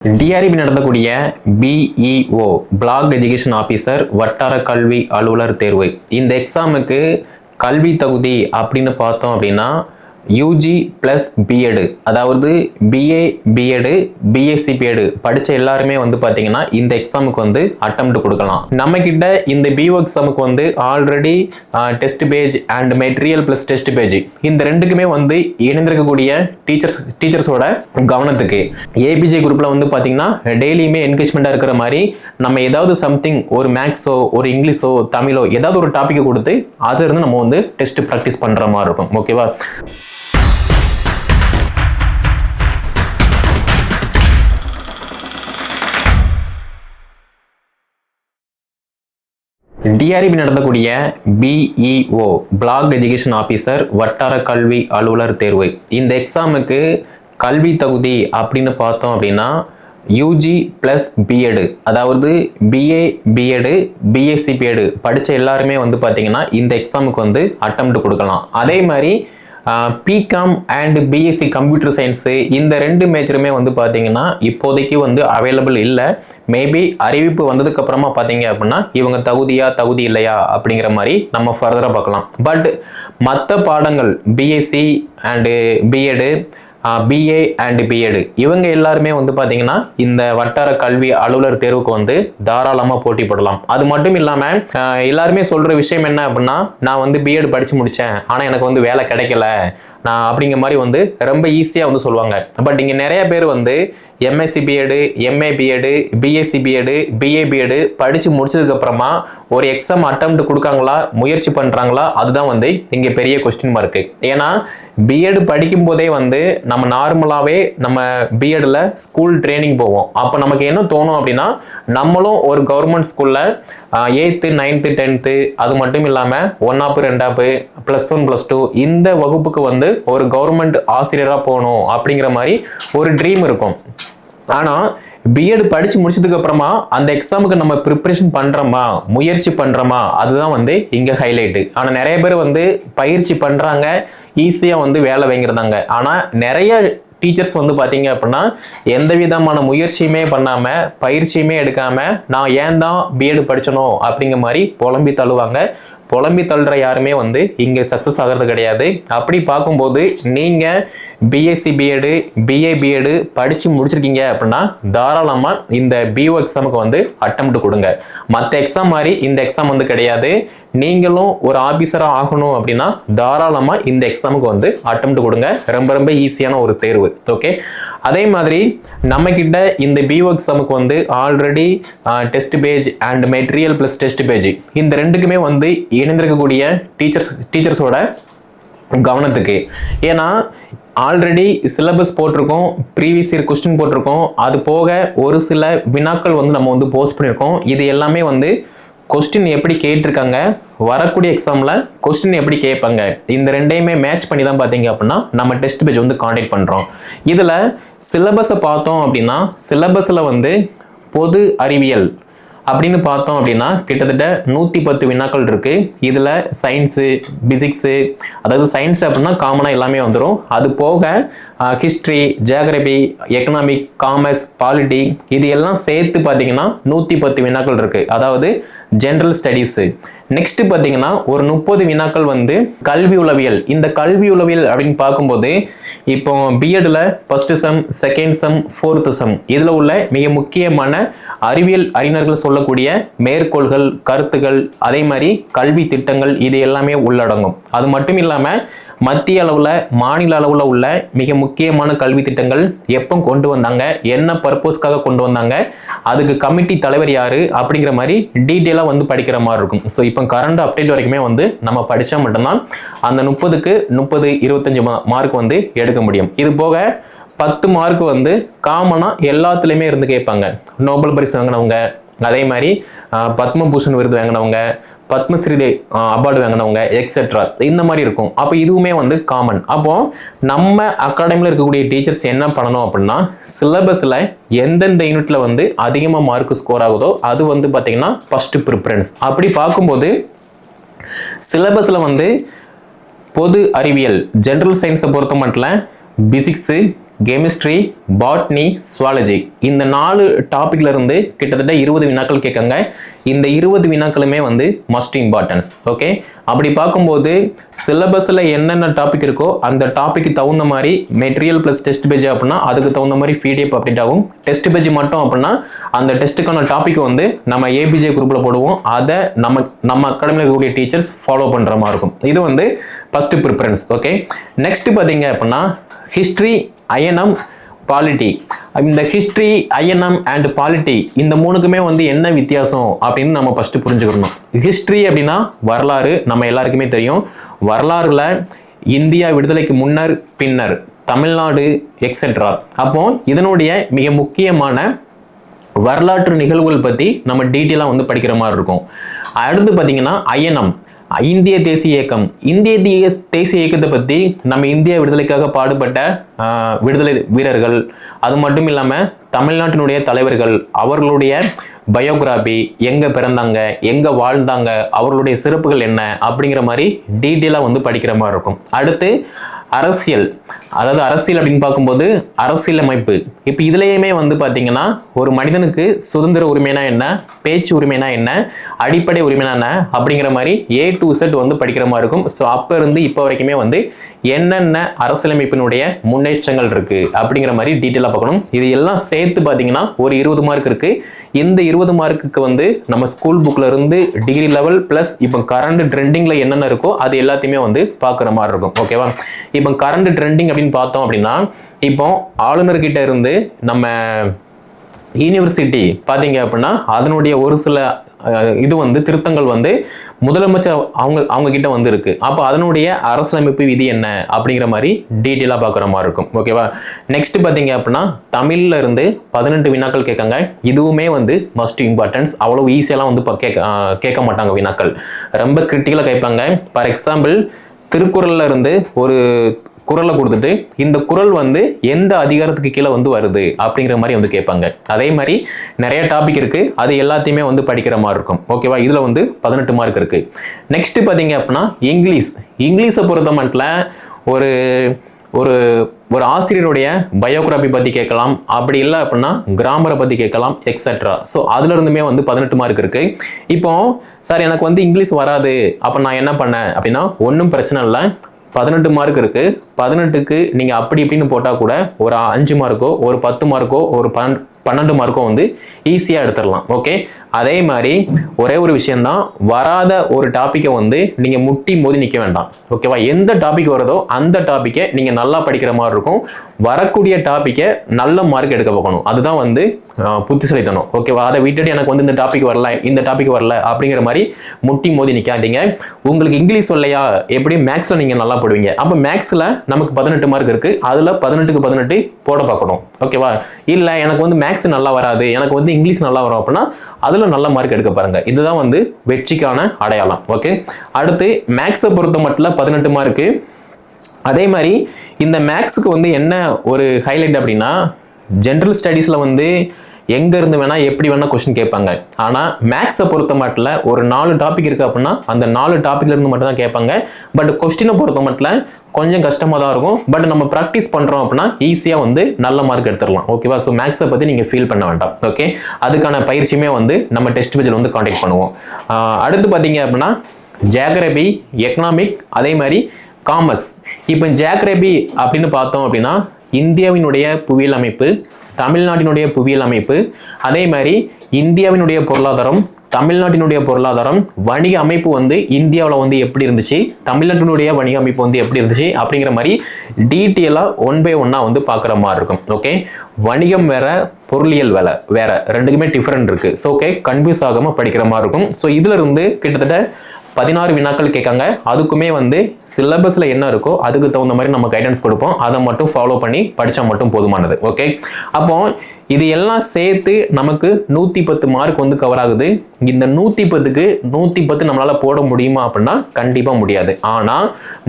TRP நடத்தக்கூடிய BEO black education officer வட்டார கல்வி அலுவலர் தேர்வு. இந்த எக்ஸாமுக்கு கல்வி தகுதி அப்படின்னு பார்த்தோம் அப்படின்னா யூஜி ப்ளஸ் பிஎடு, அதாவது பிஏ பிஎடு பிஎஸ்சி பிஎடு படித்த எல்லாருமே பார்த்தீங்கன்னா இந்த எக்ஸாமுக்கு அட்டெம்ப்ட் கொடுக்கலாம். நம்ம கிட்ட இந்த பிஓ எக்ஸாமுக்கு already test page and material plus test page இந்த ரெண்டுக்குமே இணைந்திருக்கக்கூடிய டீச்சர்ஸோட கவனத்துக்கு ஏபிஜே குரூப்ல பார்த்தீங்கன்னா டெய்லியுமே என்கேஜ்மெண்ட்டாக இருக்கிற மாதிரி நம்ம ஏதாவது சம்திங் ஒரு மேக்ஸோ ஒரு இங்கிலீஷோ தமிழோ ஏதாவது ஒரு டாப்பிக்கை கொடுத்து அது இருந்து நம்ம டெஸ்ட் ப்ராக்டிஸ் பண்ணுற மாதிரி இருக்கும். ஓகேவா? டிஆர்பி நடத்தக்கூடிய பிஇஓ பிளாக் எஜுகேஷன் ஆஃபீஸர் வட்டார கல்வி அலுவலர் தேர்வு. இந்த எக்ஸாமுக்கு கல்வி தகுதி அப்படின்னு பார்த்தோம் அப்படின்னா யூஜி ப்ளஸ் பிஎடு, அதாவது பிஏ பிஎடு பிஎஸ்சி பிஎடு படித்த எல்லாருமே பார்த்தீங்கன்னா இந்த எக்ஸாமுக்கு அட்டெம்ப்ட் கொடுக்கலாம். அதே மாதிரி BCom and BSc computer science இந்த ரெண்டு மேஜருமே பார்த்தீங்கன்னா இப்போதைக்கு அவைலபிள் இல்லை. மேபி அறிவிப்பு வந்ததுக்கு அப்புறமா பார்த்தீங்க அப்படின்னா இவங்க தகுதி இல்லையா அப்படிங்கிற மாதிரி நம்ம ஃபர்தராக பார்க்கலாம். பட் மற்ற பாடங்கள் BSc and BEd BA and BEd இவங்க எல்லாருமே பார்த்தீங்கன்னா இந்த வட்டார கல்வி அலுவலர் தேர்வுக்கு தாராளமாக போட்டி போடலாம். அது மட்டும் இல்லாமல் எல்லாருமே சொல்கிற விஷயம் என்ன அப்படின்னா, நான் பிஎட் படித்து முடித்தேன் ஆனால் எனக்கு வேலை கிடைக்கல நான் அப்படிங்கிற மாதிரி ரொம்ப ஈஸியாக சொல்லுவாங்க. பட் இங்கே நிறைய பேர் MSc BEd MA BEd BSc BEd BA BEd படித்து முடிச்சதுக்கப்புறமா ஒரு எக்ஸாம் அட்டெம்ப்ட் கொடுக்காங்களா, முயற்சி பண்ணுறாங்களா, அதுதான் இங்கே பெரிய கொஸ்டின் மார்க்கு. ஏன்னா பிஎட் படிக்கும் போதே நம்ம நார்மலாகவே நம்ம பிஎட்ல ஸ்கூல் ட்ரைனிங் போவோம். அப்போ நமக்கு என்ன தோணும் அப்படின்னா, நம்மளும் ஒரு கவர்மெண்ட் ஸ்கூலில் 8th 9th 10th அது மட்டும் இல்லாமல் 1ஆப் 2ஆப் +1 +2 இந்த வகுப்புக்கு ஒரு கவர்மெண்ட் ஆசிரியராக போகணும் அப்படிங்கிற மாதிரி ஒரு ட்ரீம் இருக்கும். ஆனால் பிஎட் படித்து முடிச்சதுக்கு அப்புறமா அந்த எக்ஸாமுக்கு நம்ம ப்ரிப்ரேஷன் பண்ணுறோமா, முயற்சி பண்ணுறோமா, அதுதான் இங்கே ஹைலைட்டு. ஆனால் நிறைய பேர் பயிற்சி பண்ணுறாங்க, ஈஸியாக வேலை வாங்கிறதாங்க. ஆனால் நிறைய டீச்சர்ஸ் பார்த்தீங்க அப்படின்னா எந்த விதமான முயற்சியுமே பண்ணாமல் பயிற்சியுமே எடுக்காமல் நான் ஏன் தான் பிஎட் படிச்சணும் அப்படிங்கிற மாதிரி புலம்பி தள்ளுவாங்க. புலம்பி தள்ளுற யாருமே இங்கே சக்ஸஸ் ஆகிறது கிடையாது. அப்படி பார்க்கும்போது நீங்கள் பிஎஸ்சி பிஎடு பிஏ பிஎடு படித்து முடிச்சிருக்கீங்க அப்படின்னா தாராளமாக இந்த பிஓ எக்ஸாமுக்கு அட்டெம்ப்ட் கொடுங்க. மற்ற எக்ஸாம் மாதிரி இந்த எக்ஸாம் கிடையாது. நீங்களும் ஒரு ஆஃபீஸராக ஆகணும் அப்படின்னா தாராளமாக இந்த எக்ஸாமுக்கு அட்டெம்ப்ட் கொடுங்க. ரொம்ப ரொம்ப ஈஸியான ஒரு தேர்வு. ஓகே, அதே மாதிரி நம்ம கிட்ட இந்த பிஓ எக்ஸாமுக்கு already test page and material plus test page இந்த ரெண்டுக்குமே இணைந்திருக்கக்கூடிய டீச்சர்ஸோட கவனத்துக்கு. ஏன்னா ஆல்ரெடி சிலபஸ் போட்டிருக்கோம், ப்ரீவியஸ் இயர் கொஸ்டின் போட்டிருக்கோம், அது போக ஒரு சில வினாக்கள் நம்ம போஸ்ட் பண்ணியிருக்கோம். இது எல்லாமே கொஸ்டின் எப்படி கேட்டிருக்காங்க, வரக்கூடிய எக்ஸாமில் கொஸ்டின் எப்படி கேட்பாங்க, இந்த ரெண்டையுமே மேட்ச் பண்ணி தான் பார்த்தீங்க அப்படின்னா நம்ம டெஸ்ட் பேஜ் காண்டாக்ட் பண்ணுறோம். இதில் சிலபஸை பார்த்தோம் அப்படின்னா சிலபஸில் பொது அறிவியல் அப்படின்னு பார்த்தோம் அப்படின்னா கிட்டத்தட்ட 110 வினாக்கள் இருக்கு. இதில் சயின்ஸு பிசிக்ஸு, அதாவது சயின்ஸ் அப்படின்னா காமனாக எல்லாமே வந்துடும். அது போக history, geography, economic, commerce, polity இது எல்லாம் சேர்த்து பார்த்தீங்கன்னா 110 வினாக்கள் இருக்கு. அதாவது ஜென்ரல் ஸ்டடீஸு. நெக்ஸ்ட் பார்த்தீங்கன்னா ஒரு 30 வினாக்கள் கல்வி உளவியல். இந்த கல்வி உளவியல் அப்படின்னு பார்க்கும்போது இப்போ பிஎட்ல first sem, second sem, fourth செம் இதில் உள்ள மிக முக்கியமான அறிவியல் அறிஞர்கள் சொல்லக்கூடிய மேற்கோள்கள், கருத்துக்கள், அதே மாதிரி கல்வி திட்டங்கள் இது எல்லாமே உள்ளடங்கும். அது மட்டும் இல்லாமல் மத்திய அளவில் மாநில அளவில் உள்ள மிக முக்கியமான கல்வி திட்டங்கள் எப்போ கொண்டு வந்தாங்க, என்ன பர்பஸ்க்காக கொண்டு வந்தாங்க, அதுக்கு கமிட்டி தலைவர் யாரு அப்படிங்கிற மாதிரி டீட்டெயிலாக படிக்கிற மாதிரி இருக்கும். ஸோ இப்போ கரண்ட் அப்டேட் வரைக்குமே நம்ம படித்தா மட்டும்தான் அந்த 30க்கு 30 25 மார்க் எடுக்க முடியும். இது போக 10 மார்க் காமனாக எல்லாத்துலேயுமே இருந்து கேட்பாங்க. நோபல் பரிசு வாங்கினவங்க, அதே மாதிரி பத்மபூஷன் விருது வாங்கினவங்க, பத்மஸ்ரீ அவார்டு வாங்கினவங்க, எக்ஸெட்ரா இந்த மாதிரி இருக்கும். அப்போ இதுவுமே காமன். அப்போ நம்ம அகாடமியில் இருக்கக்கூடிய டீச்சர்ஸ் என்ன பண்ணணும் அப்படின்னா சிலபஸில் எந்தெந்த யூனிட்ல அதிகமாக மார்க் ஸ்கோர் ஆகுதோ அது பார்த்தீங்கன்னா ஃபர்ஸ்ட் ப்ரிஃபரன்ஸ். அப்படி பார்க்கும்போது சிலபஸில் பொது அறிவியல் ஜென்ரல் சயின்ஸை பொறுத்த மட்டும் பிசிக்ஸு, கெமிஸ்ட்ரி, பாட்னி, சுவாலஜி இந்த 4 டாபிக்ல இருந்து கிட்டத்தட்ட 20 வினாக்கள் கேட்காங்க. இந்த 20 வினாக்களுமே வந்து மஸ்ட் இம்பார்ட்டன்ஸ். ஓகே, அப்படி பார்க்கும்போது சிலபஸில் என்னென்ன டாபிக் இருக்கோ அந்த டாபிக் தகுந்த மாதிரி மெட்டீரியல் ப்ளஸ் டெஸ்ட் பேஜ் அப்படின்னா அதுக்கு தகுந்த மாதிரி பிடிஎஃப் அப்டேட் ஆகும். டெஸ்ட் பேஜ் மட்டும் அப்படின்னா அந்த டெஸ்ட்டுக்கான டாபிக் வந்து நம்ம ஏபிஜே குரூப்பில் போடுவோம். அதை நம்ம அகாடமியில் இருக்கக்கூடிய டீச்சர்ஸ் ஃபாலோ பண்ணுற மாதிரி இருக்கும். இது வந்து ஃபர்ஸ்ட் ப்ரிஃபரன்ஸ். ஓகே, நெக்ஸ்ட் பார்த்தீங்க அப்படின்னா ஹிஸ்ட்ரி, ஐஎன்எம், பாலிட்டி. இந்த ஹிஸ்ட்ரி, ஐஎன்எம் அண்ட் பாலிட்டி இந்த மூணுக்குமே வந்து என்ன வித்தியாசம் அப்படின்னு நம்ம ஃபர்ஸ்ட் புரிஞ்சுக்கணும். ஹிஸ்ட்ரி அப்படின்னா வரலாறு, நம்ம எல்லாருக்குமே தெரியும். வரலாறுல இந்தியா விடுதலைக்கு முன்னர், பின்னர், தமிழ்நாடு எக்ஸெட்ரா. அப்போ இதனுடைய மிக முக்கியமான வரலாற்று நிகழ்வுகள் பற்றி நம்ம டீட்டெயிலாக வந்து படிக்கிற மாதிரி இருக்கும். அடுத்து பார்த்தீங்கன்னா ஐஎன்எம், இந்திய தேசிய இயக்கம். இந்திய தேசிய இயக்கத்தை பற்றி நம்ம இந்திய விடுதலைக்காக பாடுபட்ட விடுதலை வீரர்கள், அது மட்டும் இல்லாமல் தமிழ்நாட்டினுடைய தலைவர்கள், அவர்களுடைய பயோகிராபி, எங்கே பிறந்தாங்க, எங்கே வாழ்ந்தாங்க, அவர்களுடைய சிறப்புகள் என்ன அப்படிங்கிற மாதிரி டீட்டெயிலாக வந்து படிக்கிற மாதிரி இருக்கும். அடுத்து அரசியல், அதாவது அரசியல் அப்படின்னு பார்க்கும்போது அரசியல் அமைப்பு. இப்போ இதுலேயுமே வந்து பார்த்தீங்கன்னா ஒரு மனிதனுக்கு சுதந்திர உரிமைனா என்ன, பேச்சு உரிமைனா என்ன, அடிப்படை உரிமைனா என்ன அப்படிங்கிற மாதிரி A to Z வந்து படிக்கிற மாதிரி இருக்கும். ஸோ அப்போ இருந்து இப்போ வரைக்குமே வந்து என்னென்ன அரசியலமைப்பினுடைய முன்னேற்றங்கள் இருக்குது அப்படிங்கிற மாதிரி டீட்டெயிலாக பார்க்கணும். இது எல்லாம் சேர்த்து பார்த்தீங்கன்னா ஒரு 20 மார்க் இருக்குது. இந்த 20 மார்க்குக்கு வந்து நம்ம ஸ்கூல் புக்கில் இருந்து டிகிரி லெவல் ப்ளஸ் இப்போ கரண்ட் ட்ரெண்டிங்கில் என்னென்ன இருக்கோ அது எல்லாத்தையுமே வந்து பார்க்குற மாதிரி இருக்கும். ஓகேவா, இப்போ கரண்ட் ட்ரெண்டிங் அப்படின்னு பார்த்தோம் அப்படின்னா இப்போ ஆளுநர்கிட்ட இருந்து நம்ம யூனிவர்சிட்டி பார்த்தீங்க அப்படின்னா அதனுடைய ஒரு சில இது வந்து திருத்தங்கள் வந்து முதலமைச்சர் அவங்க கிட்ட வந்து இருக்கு. அப்போ அதனுடைய அரசியலமைப்பு விதி என்ன அப்படிங்கிற மாதிரி டீட்டெயிலாக பார்க்குற மாதிரி இருக்கும். ஓகேவா, நெக்ஸ்ட் பார்த்தீங்க அப்படின்னா தமிழ்ல இருந்து 18 வினாக்கள் கேட்காங்க. இதுவுமே வந்து மஸ்ட் இம்பார்ட்டன்ஸ். அவ்வளோ ஈஸியெல்லாம் வந்து கேட்க மாட்டாங்க வினாக்கள், ரொம்ப கிரிட்டிக்கலாக கேட்பாங்க. ஃபார் எக்ஸாம்பிள் திருக்குறள்ல இருந்து ஒரு குறளை கொடுத்துட்டு இந்த குறள் வந்து எந்த அதிகாரத்துக்கு கீழே வந்து வருது அப்படிங்கிற மாதிரி வந்து கேட்பாங்க. அதே மாதிரி நிறைய டாபிக் இருக்கு, அது எல்லாத்தையுமே வந்து படிக்கிற மாதிரி இருக்கும். ஓகேவா, இதுல வந்து 18 மார்க் இருக்கு. நெக்ஸ்ட் பாத்தீங்க அப்படின்னா இங்கிலீஷை பொறுத்த மட்டும் ஒரு ஒரு ஒரு ஆசிரியருடைய பயோகிராபி பற்றி கேட்கலாம், அப்படி இல்லை அப்படின்னா கிராமரை பற்றி கேட்கலாம் எக்ஸெட்ரா. ஸோ அதுல இருந்துமே வந்து 18 மார்க் இருக்கு. இப்போ சார் எனக்கு வந்து இங்கிலீஷ் வராது, அப்போ நான் என்ன பண்ணேன் அப்படின்னா ஒன்றும் பிரச்சனை இல்லை, 18 மார்க் இருக்கு. 18க்கு நீங்கள் அப்படி இப்படின்னு போட்டால் கூட ஒரு 5 மார்க்கோ ஒரு 10 மார்க்கோ ஒரு 12 மார்க்கோ வந்து ஈஸியாக எடுத்துடலாம். ஓகே, அதே மாதிரி ஒரே ஒரு விஷயம்தான், வராத ஒரு டாப்பிக்கை வந்து நீங்கள் முட்டி மோதி நிற்க வேண்டாம். ஓகேவா, எந்த டாபிக் வருதோ அந்த டாப்பிக்கை நீங்கள் நல்லா படிக்கிற மாதிரி இருக்கும். வரக்கூடிய டாப்பிக்கை நல்ல மார்க் எடுக்க பார்க்கணும், அதுதான் வந்து புத்திசாலித்தனம். ஓகேவா, அதை விட்டுட்டு எனக்கு வந்து இந்த டாபிக் வரல அப்படிங்கிற மாதிரி முட்டி மோதி நிற்காதீங்க. உங்களுக்கு இங்கிலீஷ் இல்லையா, எப்படி மேக்ஸில் நீங்கள் நல்லா போடுவீங்க. அப்போ மேக்ஸில் நமக்கு 18 மார்க் இருக்குது, அதில் 18க்கு 18 போட பார்க்கணும். ஓகேவா, இல்லை எனக்கு வந்து மேக்ஸ் நல்லா வராது, எனக்கு வந்து இங்கிலீஷ் நல்லா வரும் அப்படின்னா அதில் நல்ல மார்க் எடுக்க பாருங்க. இதுதான் வந்து வெற்றிக்கான அடையாளம். ஓகே, அடுத்து மேக்ஸை பொறுத்த மட்டும் 18 மார்க்கு. அதே மாதிரி இந்த மேக்ஸுக்கு வந்து என்ன ஒரு ஹைலைட் அப்படின்னா ஜென்ரல் ஸ்டடீஸில் வந்து எங்க இருந்து வேணா எப்படி வேணா கொஸ்டின் கேட்பாங்க. ஆனா மேக்ஸை பொறுத்த மட்டும் ஒரு 4 டாபிக் இருக்கு அப்படின்னா அந்த 4 டாபிக்ல இருந்து மட்டும் தான் கேட்பாங்க. பட் கொஸ்டினை பொறுத்த மட்டும் கொஞ்சம் கஷ்டமா தான் இருக்கும். பட் நம்ம ப்ராக்டிஸ் பண்றோம் அப்படின்னா ஈஸியா வந்து நல்ல மார்க் எடுத்துடலாம். ஓகேவா, ஸோ மேக்ஸை பத்தி நீங்க ஃபீல் பண்ண வேண்டாம். ஓகே, அதுக்கான பயிற்சியுமே வந்து நம்ம டெஸ்ட் பேஜில் வந்து கான்டாக்ட் பண்ணுவோம். அடுத்து பார்த்தீங்க அப்படின்னா ஜியோகிராபி, எக்கனாமிக், அதே மாதிரி காமர்ஸ். இப்போ ஜியோகிராபி அப்படின்னு பார்த்தோம் அப்படின்னா இந்தியாவினுடைய புவியியல் அமைப்பு, தமிழ்நாட்டினுடைய புவியியல் அமைப்பு, அதே மாதிரி இந்தியாவினுடைய பொருளாதாரம், தமிழ்நாட்டினுடைய பொருளாதாரம், வணிக அமைப்பு வந்து இந்தியாவில் வந்து எப்படி இருந்துச்சு, தமிழ்நாட்டினுடைய வணிக அமைப்பு வந்து எப்படி இருந்துச்சு அப்படிங்கிற மாதிரி டீட்டெயிலாக 1 by 1 வந்து பார்க்குற மாதிரி இருக்கும். ஓகே, வணிகம் வேற, பொருளியல் வேற, ரெண்டுக்குமே டிஃப்ரெண்ட் இருக்கு. ஸோ ஓகே, கன்ஃபியூஸ் ஆகாமல் படிக்கிற மாதிரி இருக்கும். ஸோ இதுல இருந்து கிட்டத்தட்ட 16 வினாக்கள் கேட்காங்க. அதுக்குமே வந்து சிலபஸ்ல என்ன இருக்கோ அதுக்கு தகுந்த மாதிரி நம்ம கைடன்ஸ் கொடுப்போம். அதை மட்டும் ஃபாலோ பண்ணி படிச்சா மட்டும் போதுமானது. ஓகே, அப்போ இது எல்லாம் சேர்த்து நமக்கு 110 மார்க் வந்து கவர் ஆகுது. இந்த 110க்கு 110 நம்மளால போட முடியுமா அப்படின்னா கண்டிப்பா முடியாது. ஆனா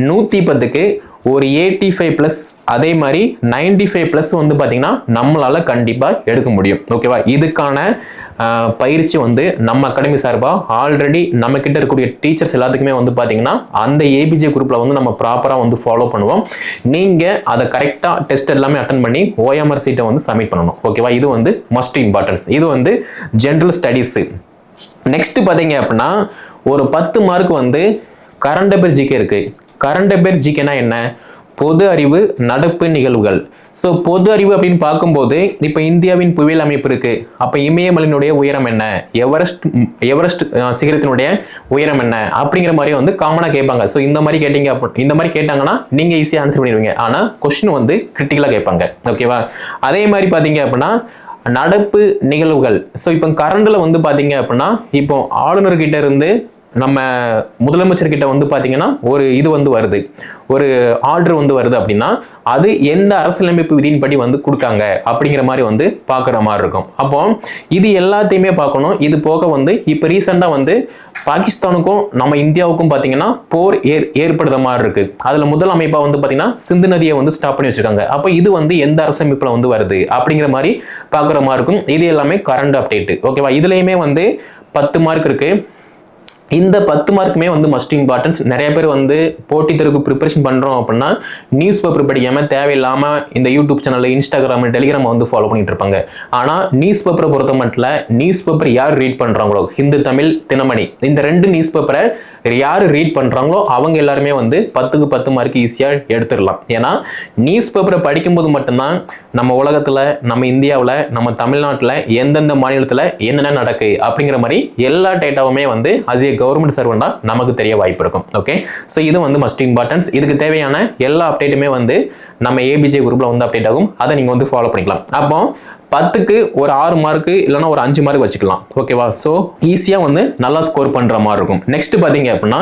110க்கு ஒரு 85+ அதே மாதிரி 95+ வந்து பார்த்தீங்கன்னா நம்மளால கண்டிப்பாக எடுக்க முடியும். ஓகேவா? இதுக்கான பயிற்சி வந்து நம்ம அகாடமி சார்பாக ஆல்ரெடி நம்ம கிட்ட இருக்கக்கூடிய டீச்சர்ஸ் எல்லாத்துக்குமே வந்து பார்த்தீங்கன்னா அந்த ஏபிஜே குரூப்ல வந்து நம்ம ப்ராப்பராக வந்து ஃபாலோ பண்ணுவோம். நீங்கள் அதை கரெக்டாக டெஸ்ட் எல்லாமே அட்டன் பண்ணி ஓஎம்ஆர் சீட்டை வந்து சப்மிட் பண்ணணும். ஓகேவா? இது வந்து மஸ்ட் இம்பார்ட்டன்ஸ். இது வந்து ஜென்ரல் ஸ்டடீஸ். நெக்ஸ்ட் பார்த்தீங்க அப்படின்னா ஒரு 10 மார்க் வந்து கரண்ட் அஃபேர் ஜிகே இருக்கு. கரண்ட் அஃபேர் ஜிகேனா என்ன? பொது அறிவு, நடப்பு நிகழ்வுகள். ஸோ பொது அறிவு அப்படின்னு பார்க்கும்போது இப்போ இந்தியாவின் புவியியல் அமைப்பு இருக்கு. அப்போ இமயமலையினுடைய உயரம் என்ன, எவரெஸ்ட் சிகரத்தினுடைய உயரம் என்ன அப்படிங்கிற மாதிரி வந்து காமனாக கேட்பாங்க. ஸோ இந்த மாதிரி கேட்டாங்கன்னா நீங்கள் ஈஸியாக ஆன்சர் பண்ணிடுவீங்க. ஆனால் கொஸ்டின் வந்து கிரிட்டிக்கலாக கேட்பாங்க. ஓகேவா? அதே மாதிரி பார்த்தீங்க அப்படின்னா நடப்பு நிகழ்வுகள். ஸோ இப்போ கரண்டில் வந்து பார்த்தீங்க அப்படின்னா இப்போ ஆளுநர்கிட்ட இருந்து நம்ம முதலமைச்சர்கிட்ட வந்து பார்த்தீங்கன்னா ஒரு இது வந்து வருது, ஒரு ஆர்டர் வந்து வருது அப்படின்னா அது எந்த அரசியலமைப்பு விதியின்படி வந்து கொடுக்காங்க அப்படிங்கிற மாதிரி வந்து பார்க்குற மாதிரி இருக்கும். அப்போ இது எல்லாத்தையுமே பார்க்கணும். இது போக வந்து இப்போ ரீசெண்டாக வந்து பாகிஸ்தானுக்கும் நம்ம இந்தியாவுக்கும் பார்த்தீங்கன்னா போர் ஏற்படுற மாதிரி இருக்கு. அதில் முதல் அமைப்பாக வந்து பார்த்தீங்கன்னா சிந்து நதியை வந்து ஸ்டாப் பண்ணி வச்சிருக்காங்க. அப்போ இது வந்து எந்த அரசியலமைப்பில் வந்து வருது அப்படிங்கிற மாதிரி பார்க்குற மாதிரி இருக்கும். இது எல்லாமே கரண்ட் அப்டேட். ஓகேவா? இதுலேயுமே வந்து 10 மார்க் இருக்கு. இந்த 10 மார்க்குமே வந்து மஸ்ட் இம்பார்ட்டன்ஸ். நிறைய பேர் வந்து போட்டித் தேர்வுக்கு ப்ரிப்பரேஷன் பண்ணுறோம் அப்படின்னா நியூஸ் பேப்பர் படிக்காமல் தேவையில்லாமல் இந்த யூடியூப் சேனல், இன்ஸ்டாகிராம், டெலிகிராம் வந்து ஃபாலோ பண்ணிட்டு இருப்பாங்க. ஆனால் நியூஸ் பேப்பரை பொறுத்த மட்டும் நியூஸ் பேப்பர் யார் ரீட் பண்ணுறாங்களோ, ஹிந்து, தமிழ், தினமணி, இந்த 2 நியூஸ் பேப்பரை யார் ரீட் பண்ணுறாங்களோ அவங்க எல்லாருமே வந்து 10க்கு 10 மார்க் ஈஸியாக எடுத்துடலாம். ஏன்னா நியூஸ் பேப்பரை படிக்கும்போது மட்டும்தான் நம்ம உலகத்தில், நம்ம இந்தியாவில், நம்ம தமிழ்நாட்டில் எந்தெந்த மாநிலத்தில் என்னென்ன நடக்கு அப்படிங்கிற மாதிரி எல்லா டேட்டாவுமே வந்து அது கவர்மெண்ட் சர்வெண்டா நமக்கு தெரிய வாய்ப்பு இருக்கும். ஓகே, ஸோ இது வந்து மஸ்ட் இம்பார்ட்டன்ஸ். இதுக்கு தேவையான எல்லா அப்டேட்டுமே வந்து நம்ம ஏபிஜே குரூப்ல வந்து அப்டேட் ஆகும். அதை நீங்க வந்து ஃபாலோ பண்ணிக்கலாம். அப்போ 10க்கு ஒரு 6 மார்க் இல்லைன்னா ஒரு 5 மார்க் வச்சுக்கலாம். ஓகேவா? ஸோ ஈஸியாக வந்து நல்லா ஸ்கோர் பண்ணுற மாதிரி இருக்கும். நெக்ஸ்ட் பார்த்தீங்க அப்படின்னா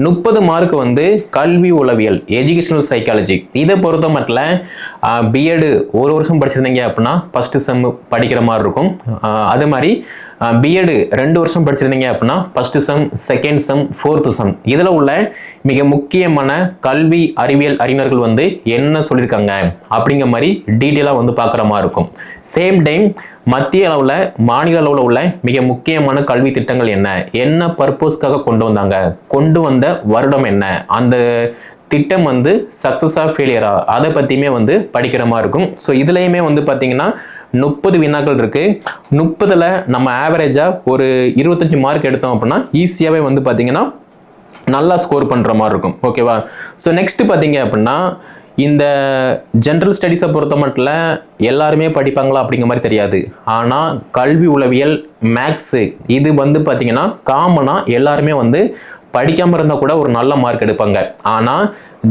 30 மார்க் வந்து கல்வி உளவியல், எஜுகேஷனல் சைக்காலஜி. இதை பொறுத்த மட்டும் பிஎட் ஒரு வருஷம் படிச்சிருந்தீங்க அப்படின்னா ஃபர்ஸ்ட் செம் படிக்கிற மாதிரி இருக்கும். அதே மாதிரி பிஎட் 2 வருஷம் படிச்சிருந்தீங்க அப்படின்னா first sem, second sem, fourth செம். இதில் உள்ள மிக முக்கியமான கல்வி அறிவியல் அறிஞர்கள் வந்து என்ன சொல்லியிருக்காங்க அப்படிங்கிற மாதிரி டீட்டெயிலாக வந்து பார்க்குற மாதிரி இருக்கும். சேம் டைம் மத்திய அளவில், மாநில அளவில் உள்ள மிக முக்கியமான கல்வி திட்டங்கள் என்ன பர்பஸ்க்காக கொண்டு வந்த வருடம் என்ன, அந்த திட்டம் வந்து சக்சஸா ஃபெயிலியரா, அதை பற்றியுமே வந்து படிக்கிற மாதிரி இருக்கும். ஸோ இதுலேயுமே வந்து பார்த்தீங்கன்னா 30 வினாக்கள் இருக்கு. 30ல் நம்ம ஆவரேஜாக ஒரு 25 மார்க் எடுத்தோம் அப்படின்னா ஈஸியாகவே வந்து பார்த்தீங்கன்னா நல்லா ஸ்கோர் பண்ணுற மாதிரி இருக்கும். ஓகேவா? ஸோ நெக்ஸ்ட் பார்த்தீங்க அப்படின்னா இந்த ஜென்ரல் ஸ்டடீஸை பொறுத்த மட்டும் எல்லாருமே படிப்பாங்களா அப்படிங்கிற மாதிரி தெரியாது. ஆனால் கல்வி உளவியல், மேக்ஸு இது வந்து பார்த்தீங்கன்னா காமனாக எல்லாருமே வந்து படிக்காமல் இருந்தால் கூட ஒரு நல்ல மார்க் எடுப்பாங்க. ஆனால்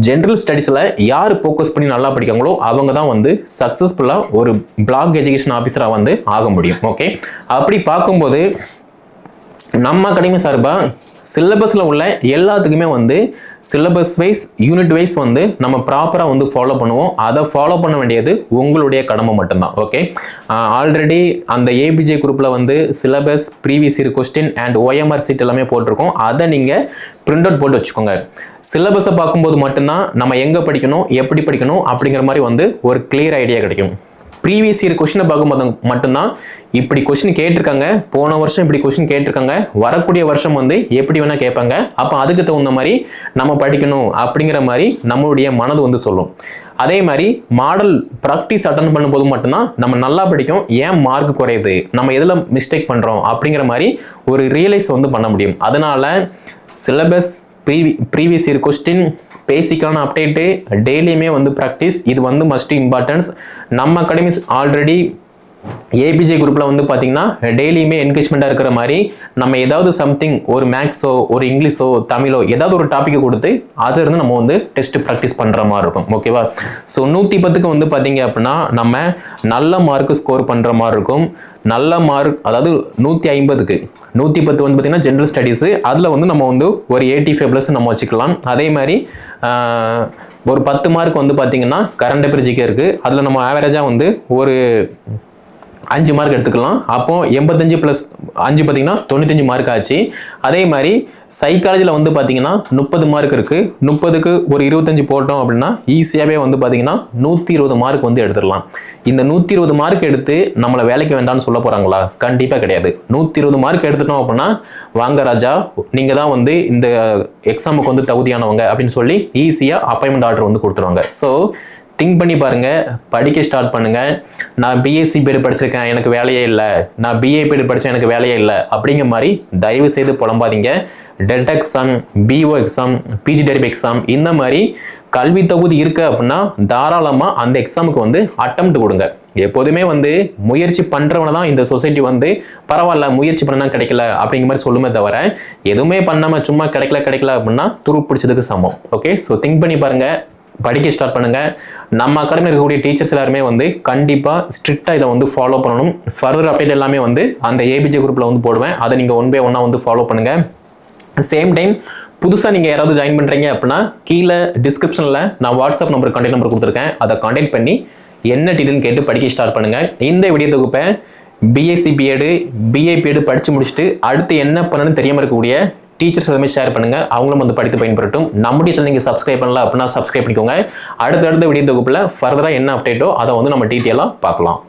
ஜென்ரல் ஸ்டடீஸில் யார் ஃபோக்கஸ் பண்ணி நல்லா படிக்காங்களோ அவங்க தான் வந்து சக்ஸஸ்ஃபுல்லாக ஒரு பிளாக் எஜுகேஷன் ஆஃபீஸராக வந்து ஆக முடியும். ஓகே, அப்படி பார்க்கும்போது நம்ம அகாடமி சார்பாக சிலபஸில் உள்ள எல்லாத்துக்குமே வந்து சிலபஸ் வைஸ், யூனிட் வைஸ் வந்து நம்ம ப்ராப்பராக வந்து ஃபாலோ பண்ணுவோம். அதை ஃபாலோ பண்ண வேண்டியது உங்களுடைய கடமை மட்டும்தான். ஓகே, ஆல்ரெடி அந்த ஏபிஜே குரூப்பில் வந்து syllabus, previous year question and OMR seat எல்லாமே போட்டிருக்கோம். அதை நீங்கள் பிரிண்ட் அவுட் போட்டு வச்சுக்கோங்க. சிலபஸை பார்க்கும்போது மட்டும்தான் நம்ம எங்கே படிக்கணும், எப்படி படிக்கணும் அப்படிங்கிற மாதிரி வந்து ஒரு கிளியர் ஐடியா கிடைக்கும். ப்ரீவியஸ் இயர் கொஸ்டினை பார்க்கும்போது மட்டும்தான் இப்படி கொஸ்டின் கேட்டிருக்காங்க, போன வருஷம் இப்படி கொஸ்டின் கேட்டிருக்காங்க, வரக்கூடிய வருஷம் வந்து எப்படி வேணால் கேட்பாங்க, அப்போ அதுக்கு தகுந்த மாதிரி நம்ம படிக்கணும் அப்படிங்கிற மாதிரி நம்மளுடைய மனது வந்து சொல்லும். அதே மாதிரி மாடல் ப்ராக்டிஸ் அட்டன் பண்ணும்போது மட்டும்தான் நம்ம நல்லா படிக்கும், ஏன் மார்க் குறையுது, நம்ம எதில் மிஸ்டேக் பண்ணுறோம் அப்படிங்கிற மாதிரி ஒரு ரியலைஸ் வந்து பண்ண முடியும். அதனால சிலபஸ், ப்ரீவியஸ் இயர் கொஸ்டின், பேசிக்கான அப்டேட்டு, டெய்லியுமே வந்து ப்ராக்டிஸ், இது வந்து மஸ்ட் இம்பார்ட்டன்ஸ். நம்ம அகாடமிஸ் ஆல்ரெடி ஏபிஜே குரூப்பில் வந்து பார்த்தீங்கன்னா டெய்லியுமே என்கேஜ்மெண்ட்டாக இருக்கிற மாதிரி நம்ம ஏதாவது சம்திங், ஒரு மேக்ஸோ, ஒரு இங்கிலீஷோ, தமிழோ ஏதாவது ஒரு டாப்பிக்கை கொடுத்து அதிலிருந்து நம்ம வந்து டெஸ்ட் ப்ராக்டிஸ் பண்ணுற மாதிரி இருக்கும். ஓகேவா? ஸோ 110க்கு வந்து பார்த்தீங்க அப்படின்னா நம்ம நல்ல மார்க் ஸ்கோர் பண்ணுற மாதிரி இருக்கும். நல்ல மார்க் அதாவது 150க்கு 110 வந்து பார்த்தீங்கன்னா ஜென்ரல் ஸ்டடீஸு, அதில் வந்து நம்ம வந்து ஒரு 85+ நம்ம வச்சுக்கலாம். அதே மாதிரி ஒரு 10 மார்க் வந்து பார்த்தீங்கன்னா கரண்ட் அஃபேர் ஜிகே இருக்குது. அதில் நம்ம ஆவரேஜாக வந்து ஒரு 5 மார்க் எடுத்துக்கலாம். அப்போ 85 + 5 பார்த்தீங்கன்னா 95 மார்க் ஆச்சு. அதே மாதிரி சைக்காலஜியில் வந்து பார்த்தீங்கன்னா 30 மார்க் இருக்கு. 30க்கு ஒரு 25 போட்டோம் அப்படின்னா ஈஸியாகவே வந்து பார்த்தீங்கன்னா 120 மார்க் வந்து எடுத்துடலாம். இந்த 120 மார்க் எடுத்து நம்மளை வேலைக்கு வேண்டாம்னு சொல்ல போறாங்களா? கண்டிப்பாக கிடையாது. 120 மார்க் எடுத்துட்டோம் அப்படின்னா வாங்க ராஜா, நீங்க தான் வந்து இந்த எக்ஸாமுக்கு வந்து தகுதியானவங்க அப்படின்னு சொல்லி ஈஸியாக அப்பாயின்மெண்ட் ஆர்டர் வந்து கொடுத்துருவாங்க. ஸோ திங்க் பண்ணி பாருங்க, படிக்க ஸ்டார்ட் பண்ணுங்க. நான் பிஎஸ்சி பிஎட் படிச்சிருக்கேன், எனக்கு வேலையே இல்லை, நான் பிஏ பிஎட் படித்தேன், எனக்கு வேலையே இல்லை அப்படிங்கிற மாதிரி தயவு செய்து புலம்பாதீங்க. TET exam, PO exam, PG TRB exam, இந்த மாதிரி கல்வி தகுதி இருக்கு அப்படின்னா தாராளமாக அந்த எக்ஸாமுக்கு வந்து அட்டெம்ப்ட் கொடுங்க. எப்போதுமே வந்து முயற்சி பண்றவன தான் இந்த சொசைட்டி வந்து பரவாயில்ல முயற்சி பண்ணா கிடைக்கல அப்படிங்கிற மாதிரி சொல்லுமே தவிர, எதுவுமே பண்ணாம சும்மா கிடைக்கல அப்படின்னா துரு பிடிச்சதுக்கு சமம். ஓகே, ஸோ திங்க் பண்ணி பாருங்க, படிக்க ஸ்டார்ட் பண்ணுங்க. நம்ம அகாடமியில் இருக்கக்கூடிய டீச்சர்ஸ் எல்லாருமே வந்து கண்டிப்பா ஸ்ட்ரிக்டா இதை வந்து ஃபாலோ பண்ணணும். ஃபர்தர் அப்டேட் எல்லாமே வந்து அந்த ஏபிஜே குரூப்ல வந்து போடுவேன். அதை நீங்க 1 by 1 வந்து ஃபாலோ பண்ணுங்க. சேம் டைம் புதுசாக நீங்கள் யாராவது ஜாயின் பண்ணுறீங்க அப்படின்னா கீழே டிஸ்கிரிப்ஷனில் நான் வாட்ஸ்அப் நம்பர் கான்டாக்ட் நம்பர் கொடுத்துருக்கேன். அதை கான்டாக்ட் பண்ணி என்ன டீட்டெயில் கேட்டு படிக்க ஸ்டார்ட் பண்ணுங்க. இந்த வீடியோ தொகுப்பை பிஎஸ்சி பிஎட், பிஏ பிஎட் படித்து முடிச்சுட்டு அடுத்து என்ன பண்ணணும்னு தெரியாமல் இருக்கக்கூடிய டீச்சர்ஸ் எல்லாமே ஷேர் பண்ணுங்க, அவங்களும் வந்து படித்து பயன்படுத்தும். நம்முடைய சேனல் நீங்கள் சப்ஸ்கிரைப் பண்ணல அப்படின்னா சப்ஸ்கிரைப் பண்ணிக்கோங்க. அடுத்தடுத்த வீடியோ தொகுப்பில் ஃபர்தராக என்ன அப்டேட்டோ அதை வந்து நம்ம டீட்டெயிலாக பார்க்கலாம்.